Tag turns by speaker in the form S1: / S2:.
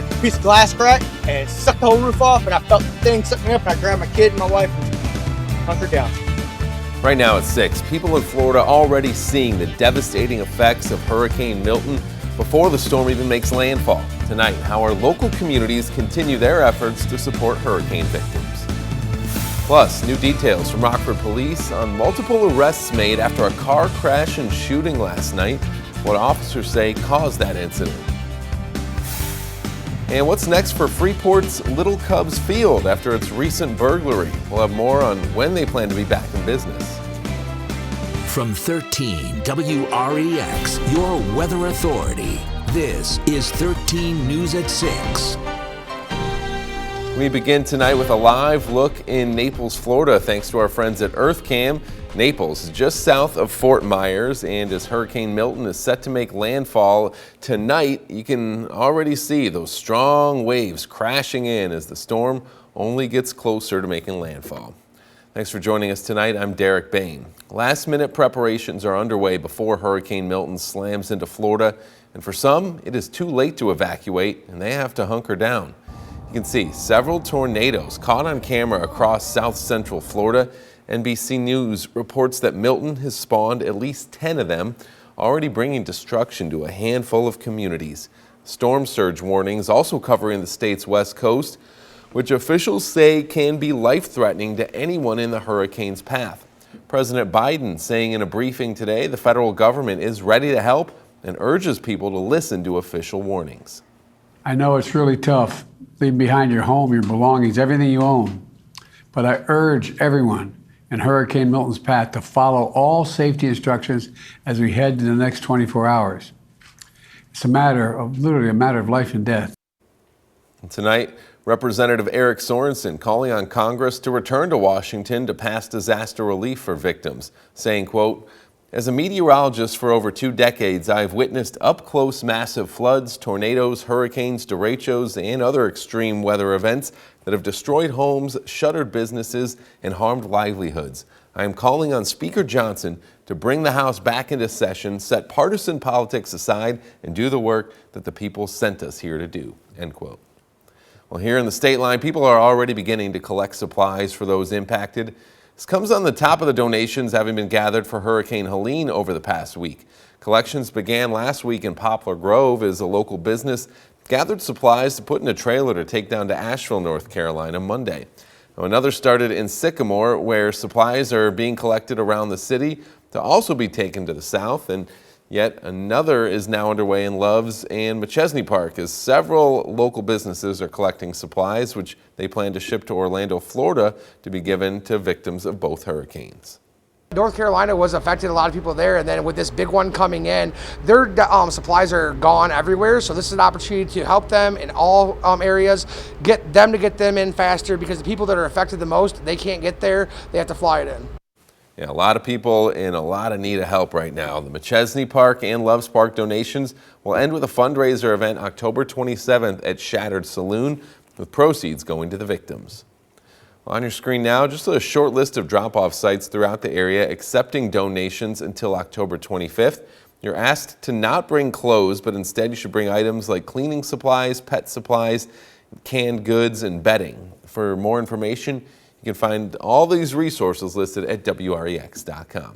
S1: heard a piece of glass crack and it sucked the whole roof off, and I felt the thing suck me up, and I grabbed my kid and my wife and hunkered down.
S2: Right now at 6, people in Florida already seeing the devastating effects of Hurricane Milton before the storm even makes landfall. Tonight, how our local communities continue their efforts to support hurricane victims. Plus, new details from Rockford Police on multiple arrests made after a car crash and shooting last night, what officers say caused that incident. And what's next for Freeport's Little Cubs Field after its recent burglary? We'll have more on when they plan to be back in business.
S3: From 13 WREX, your weather authority. This is 13 News at 6.
S2: We begin tonight with a live look in Naples, Florida, thanks to our friends at EarthCam. Naples is just south of Fort Myers, and as Hurricane Milton is set to make landfall tonight, you can already see those strong waves crashing in as the storm only gets closer to making landfall. Thanks for joining us tonight. I'm Derek Bain. Last-minute preparations are underway before Hurricane Milton slams into Florida, and for some, it is too late to evacuate, and they have to hunker down. You can see several tornadoes caught on camera across south central Florida. NBC News reports that Milton has spawned at least 10 of them, already bringing destruction to a handful of communities. Storm surge warnings also covering the state's west coast, which officials say can be life-threatening to anyone in the hurricane's path. President Biden saying in a briefing today the federal government is ready to help and urges people to listen to official warnings.
S4: I know it's really tough, leaving behind your home, your belongings, everything you own. But I urge everyone in Hurricane Milton's path to follow all safety instructions as we head to the next 24 hours. It's literally a matter of life and death.
S2: And tonight, Representative Eric Sorensen calling on Congress to return to Washington to pass disaster relief for victims, saying, quote, "As a meteorologist for over 2 decades, I've witnessed up-close massive floods, tornadoes, hurricanes, derechos, and other extreme weather events that have destroyed homes, shuttered businesses, and harmed livelihoods. I am calling on Speaker Johnson to bring the House back into session, set partisan politics aside, and do the work that the people sent us here to do," end quote. Well, here in the Stateline, people are already beginning to collect supplies for those impacted. This comes on the top of the donations having been gathered for Hurricane Helene over the past week. Collections began last week in Poplar Grove as a local business gathered supplies to put in a trailer to take down to Asheville, North Carolina Monday. Now, another started in Sycamore, where supplies are being collected around the city to also be taken to the south, and yet another is now underway in Loves and McChesney Park as several local businesses are collecting supplies which they plan to ship to Orlando, Florida to be given to victims of both hurricanes.
S5: North Carolina was affected, a lot of people there, and then with this big one coming in, their supplies are gone everywhere, so this is an opportunity to help them in all areas, get them in faster, because the people that are affected the most, they can't get there, they have to fly it in.
S2: Yeah, a lot of people in a lot of need of help right now. The McChesney Park and Loves Park donations will end with a fundraiser event October 27th at Shattered Saloon, with proceeds going to the victims. Well, on your screen now, just a short list of drop-off sites throughout the area accepting donations until October 25th. You're asked to not bring clothes, but instead you should bring items like cleaning supplies, pet supplies, canned goods, and bedding. For more information, you can find all these resources listed at WREX.com.